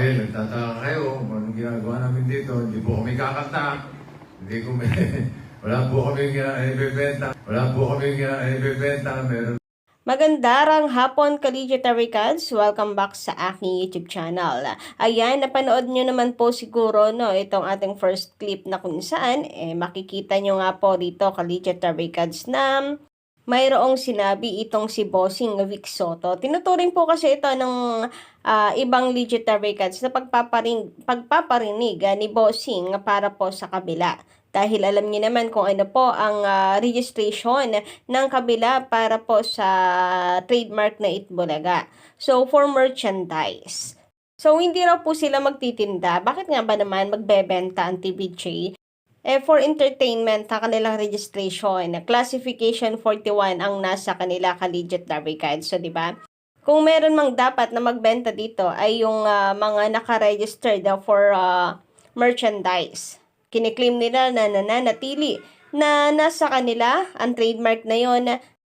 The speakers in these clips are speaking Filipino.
Marahil, nagtataka kayo kung anong ginagawa namin dito. Hindi po kami kakanta. Hindi ko may... Wala po kami ibebenta. Wala po kami ibebenta. Meron. Magandang hapon, Collegiate Cards. Welcome back sa aking YouTube channel. Ayan, napanood nyo naman po siguro itong ating first clip na kung saan makikita nyo nga po dito, Collegiate Cards, na mayroong sinabi itong si Bossing Vic Soto. Tinuturing po kasi ito ng ibang legendary cards na pagpaparinig ni Bossing para po sa kabila. Dahil alam niyo naman kung ano po ang registration ng kabila para po sa trademark na Itbulaga. So, for merchandise. So, hindi raw po sila magtitinda. Bakit nga ba naman magbebenta ang TVJ? For entertainment, ang kanilang registration, classification 41 ang nasa kanila ka-legit cards. So, di ba? Kung meron mang dapat na magbenta dito ay yung mga naka-registered for merchandise. Kiniklaim nila na nananatili na nasa kanila ang trademark na yon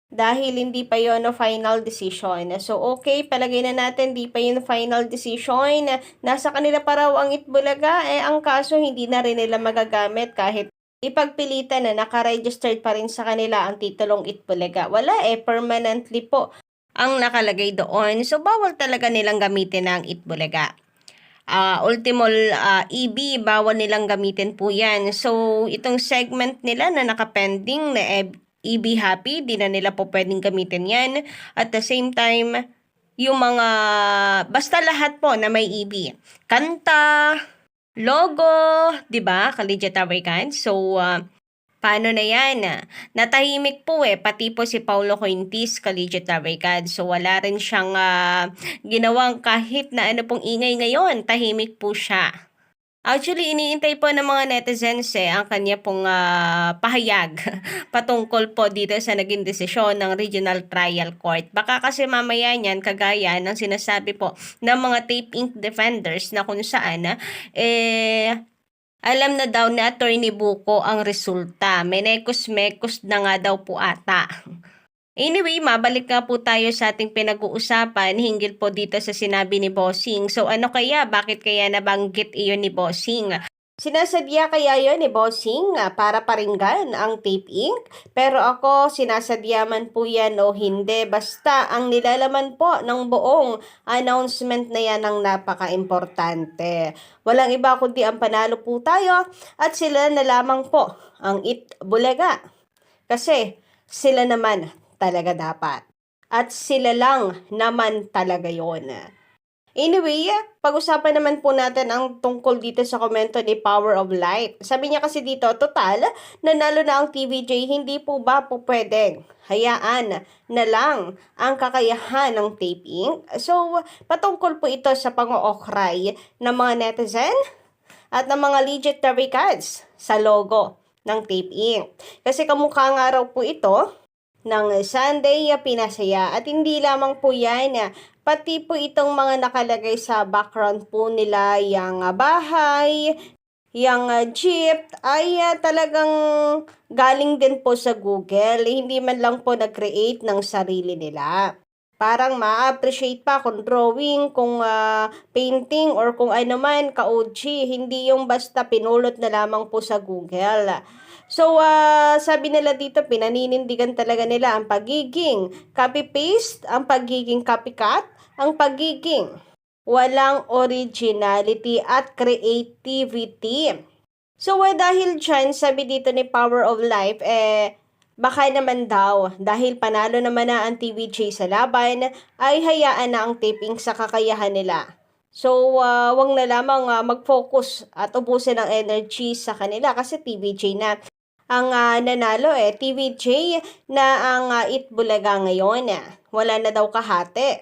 dahil hindi pa yon final decision. So, okay, palagay na natin, di pa yun final decision. Nasa kanila pa raw ang Itbulaga. Ang kaso, hindi na rin nila magagamit kahit ipagpilitan na naka-registered pa rin sa kanila ang titulong Itbulaga. Wala permanently po ang nakalagay doon. So, bawal talaga nilang gamitin ang Itbulaga. Ultimal EB, bawal nilang gamitin po yan. So, itong segment nila na nakapending na EB Happy, di na nila po pwedeng gamitin yan. At the same time, yung mga, basta lahat po na may EB. Kanta, logo, di ba? Collegiate Americans. So, paano na yan? Natahimik po pati po si Paulo Cointis, Collegiate Americans. So, wala rin siyang ginawang kahit na ano pong ingay ngayon. Tahimik po siya. Actually, iniintay po ng mga netizens ang kanya pong pahayag patungkol po dito sa naging desisyon ng Regional Trial Court. Baka kasi mamaya niyan, kagaya ng sinasabi po ng mga Tape Inc. defenders na kung saan, alam na daw na Attorney Buko ang resulta. Menekos-mekos na nga daw po ata. Anyway, mabalik nga po tayo sa ating pinag-uusapan hinggil po dito sa sinabi ni Bossing. So ano kaya? Bakit kaya nabanggit iyon ni Bossing? Sinasadya kaya yon ni Bossing para paringgan ang Tape Inc. Pero ako, sinasadya man po yan o hindi. Basta ang nilalaman po ng buong announcement na yan ang napaka-importante. Walang iba kundi ang panalo po tayo at sila na lamang po ang Itbulaga. Kasi sila naman talaga dapat. At sila lang naman talaga yon. Anyway, pag-usapan naman po natin ang tungkol dito sa komento ni Power of Light. Sabi niya kasi dito, total, nanalo na ang TVJ, hindi po ba po pwedeng hayaan na lang ang kakayahan ng Tape Inc. So, patungkol po ito sa pang-ookray ng mga netizen at ng mga legendary cards sa logo ng Tape Inc. Kasi kamukha nga raw po ito ng Sunday Pinasaya at hindi lamang po yan, pati po itong mga nakalagay sa background po nila, yung bahay, yung jeep, ay talagang galing din po sa Google. Hindi man lang po nag-create ng sarili nila. Parang ma-appreciate pa kung drawing, kung painting, or kung ano man, ka-OG. Hindi yung basta pinulot na lamang po sa Google. So, sabi nila dito, pinaninindigan talaga nila ang pagiging copy-paste, ang pagiging copycat, ang pagiging walang originality at creativity. So, dahil dyan, sabi dito ni Power of Life, baka naman daw, dahil panalo naman na ang TVJ sa laban, ay hayaan na ang taping sa kakayahan nila. So, wag na lamang mag-focus at ubusin ang energy sa kanila kasi TVJ na ang nanalo TVJ na ang Itbulaga ngayon. Wala na daw kahati.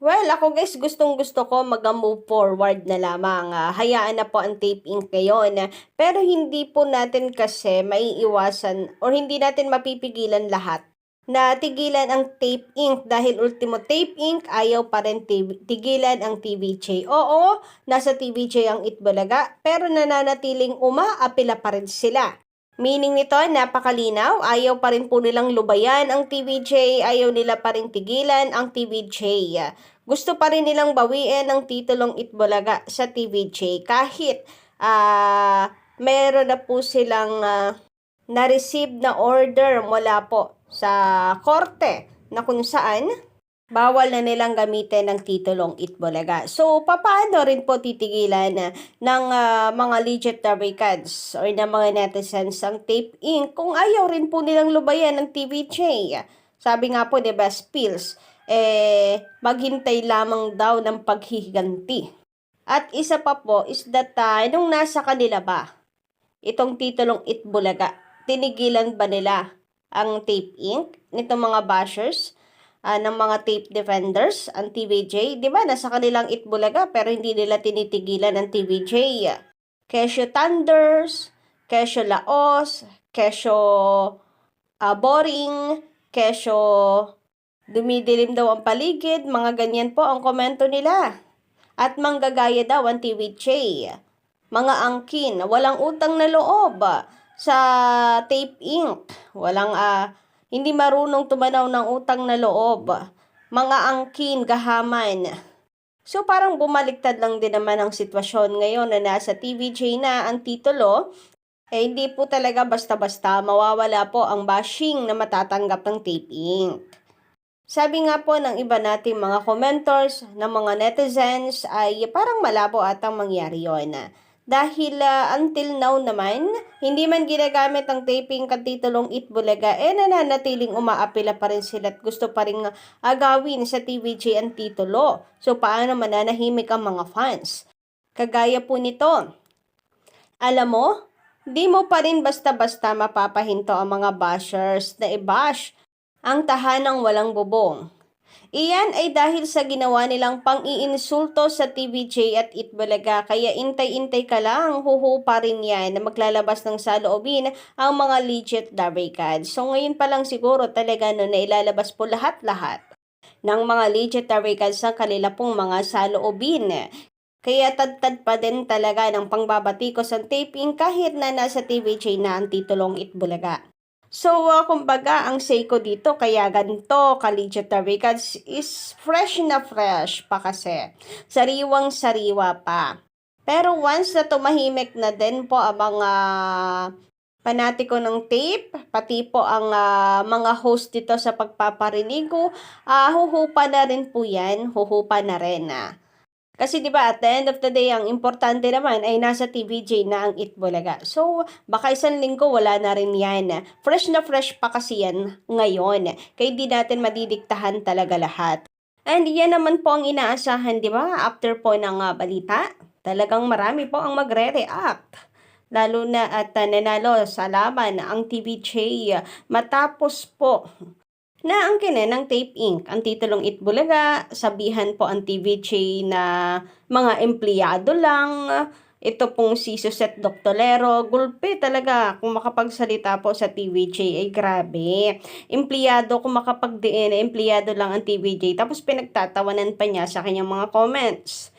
Well, ako guys, gustong-gusto ko mag-move forward na lamang. Hayaan na po ang Tape Inc. ngayon. Pero hindi po natin kasi maiiwasan or hindi natin mapipigilan lahat na tigilan ang Tape Inc. dahil ultimo Tape Inc. ayaw pa rin tigilan ang TVJ. Oo, nasa TVJ ang Itbulaga pero nananatiling umaapila pa rin sila Meaning nito, napakalinaw, ayaw pa rin po nilang lubayan ang TVJ, ayaw nila pa rin tigilan ang TVJ. Gusto pa rin nilang bawiin ang titulong Itbulaga sa TVJ kahit meron na po silang na-receive na order mula po sa korte na kung saan bawal na nilang gamitin ng titulong Itbulaga. So, paano rin po titigilan ng mga legit Taricans or ng mga netizens ang Tape Inc. kung ayaw rin po nilang lubayan ng TVJ? Sabi nga po, diba, Spills, maghintay lamang daw ng paghihiganti. At isa pa po is that nung nasa kanila ba, itong titulong Itbulaga, tinigilan ba nila ang Tape Inc. nitong mga bashers? Ng mga tape defenders, ang TVJ, di ba, nasa kanilang Itbulaga pero hindi nila tinitigilan ang TVJ. Kesyo Thunders, Kesyo Laos, Kesyo Boring, Kesyo dumidilim daw ang paligid, mga ganyan po ang komento nila. At manggagaya daw ang TVJ. Mga angkin, walang utang na loob sa Tape Inc. Walang hindi marunong tumanaw ng utang na loob. Mga angkin, gahaman. So parang bumaliktad lang din naman ang sitwasyon ngayon na nasa TVJ na ang titulo. Hindi po talaga basta-basta mawawala po ang bashing na matatanggap ng Tape Inc. Sabi nga po ng iba nating mga commenters, ng mga netizens ay parang malabo atang mangyari yon. Dahil until now naman, hindi man ginagamit ang taping katitulong Itbulaga, nananatiling umaapila pa rin sila at gusto pa rin agawin sa TVJ ang titulo. So, paano mananahimik ang mga fans? Kagaya po nito, alam mo, di mo pa rin basta-basta mapapahinto ang mga bashers na i-bash ang tahanang walang bubong. Iyan ay dahil sa ginawa nilang pang-iinsulto sa TVJ at Itbulaga, kaya intay-intay ka lang, huhupa rin yan na maglalabas ng saloobin ang mga legit Taricans. So ngayon pa lang siguro talaga na ilalabas po lahat-lahat ng mga legit Taricans ang kanila pong mga saloobin. Kaya tad-tad pa din talaga ng pangbabatikos ang taping kahit na nasa TVJ na ang titulong Itbulaga. So, kumbaga, ang say ko dito, kaya ganito, ka-legit Taricans is fresh na fresh pa kasi. Sariwang-sariwa pa. Pero once na tumahimik na din po ang mga panatiko ng tape, pati po ang mga host dito sa pagpaparinig ko, huhupa na rin po yan, huhupa na rin. Kasi 'di ba at the end of the day ang importante naman ay nasa TVJ na ang Itbulaga. So baka isang linggo wala na rin yan. Fresh na fresh pa kasi yan ngayon. Kaya di natin madidiktahan talaga lahat. And yan naman po ang inaasahan, 'di ba? After po ng balita, talagang marami po ang magre-react. Lalo na at nanalo sa laban ang TVJ matapos po na ang ng Tape Inc. Ang titulong Itbulaga, sabihan po ang TVJ na mga empleyado lang. Ito pong si Suset Doctolero, gulpe talaga kung makapagsalita po sa TVJ ay grabe. Empleyado kung makapagdiin, empleyado lang ang TVJ. Tapos pinagtatawanan pa niya sa kanyang mga comments.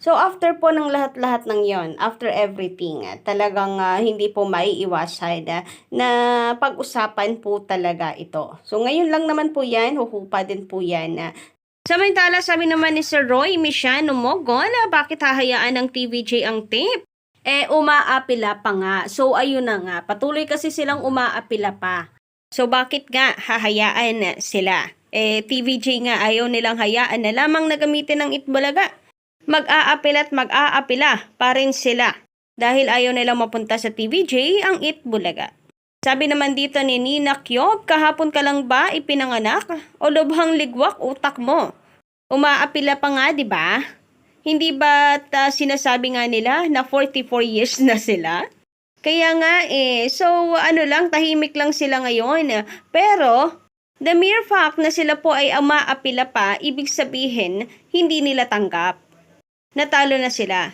So, after po ng lahat-lahat ng yon, after everything, talagang hindi po maiiwasan na pag-usapan po talaga ito. So, ngayon lang naman po yan, huhupa din po yan. Samantala, sabi naman ni Sir Roy Michano Mogon, bakit hahayaan ng TVJ ang tape? Umaapila pa nga. So, ayun na nga, patuloy kasi silang umaapila pa. So, bakit nga hahayaan sila? TVJ nga ayaw nilang hayaan na lamang na gamitin ng Itbulaga. Mag-aapila at mag-aapila pa rin sila dahil ayaw nilang mapunta sa TVJ ang Itbulaga. Sabi naman dito ni Nina Kyob, kahapon ka lang ba ipinanganak o lubhang ligwak utak mo? Umaapila pa nga, di ba? Hindi ba sinasabi nga nila na 44 years na sila? Kaya nga so ano lang, tahimik lang sila ngayon. Pero the mere fact na sila po ay umaapila pa, ibig sabihin hindi nila tanggap. Natalo na sila.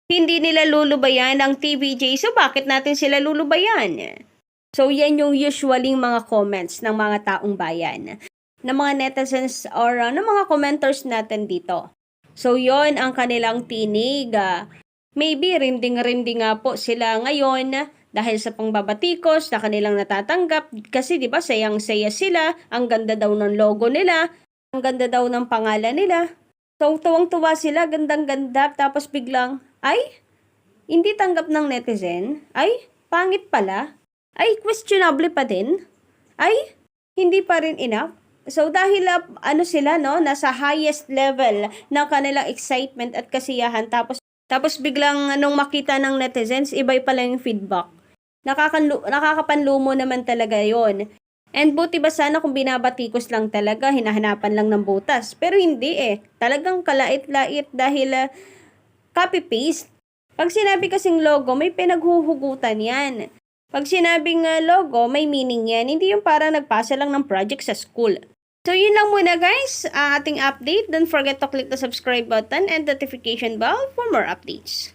Hindi nila lulubayan ang TVJ, so bakit natin sila lulubayan? So yan yung usually mga comments ng mga taong bayan, ng mga netizens or ng mga commenters natin dito. So yon ang kanilang tinig. Maybe rinding-rinding nga po sila ngayon dahil sa pangbabatikos na kanilang natatanggap kasi 'di ba sayang-saya sila, ang ganda daw ng logo nila, ang ganda daw ng pangalan nila. So tuwang-tuwa sila, gandang-ganda tapos biglang ay hindi tanggap ng netizen, ay pangit pala, ay questionable pa din, ay hindi pa rin enough. So dahil ano sila no, nasa highest level ng kanilang excitement at kasiyahan tapos biglang nung makita ng netizens, iba'y pala yung feedback. Nakakapanlumo naman talaga yon. And buti ba sana kung binabatikos lang talaga, hinahanapan lang ng butas. Pero hindi Talagang kalait-lait dahil copy-paste. Pag sinabi kasing logo, may pinaghuhugutan yan. Pag sinabing logo, may meaning yan. Hindi yung parang nagpasa lang ng project sa school. So yun lang muna guys, ang ating update. Don't forget to click the subscribe button and notification bell for more updates.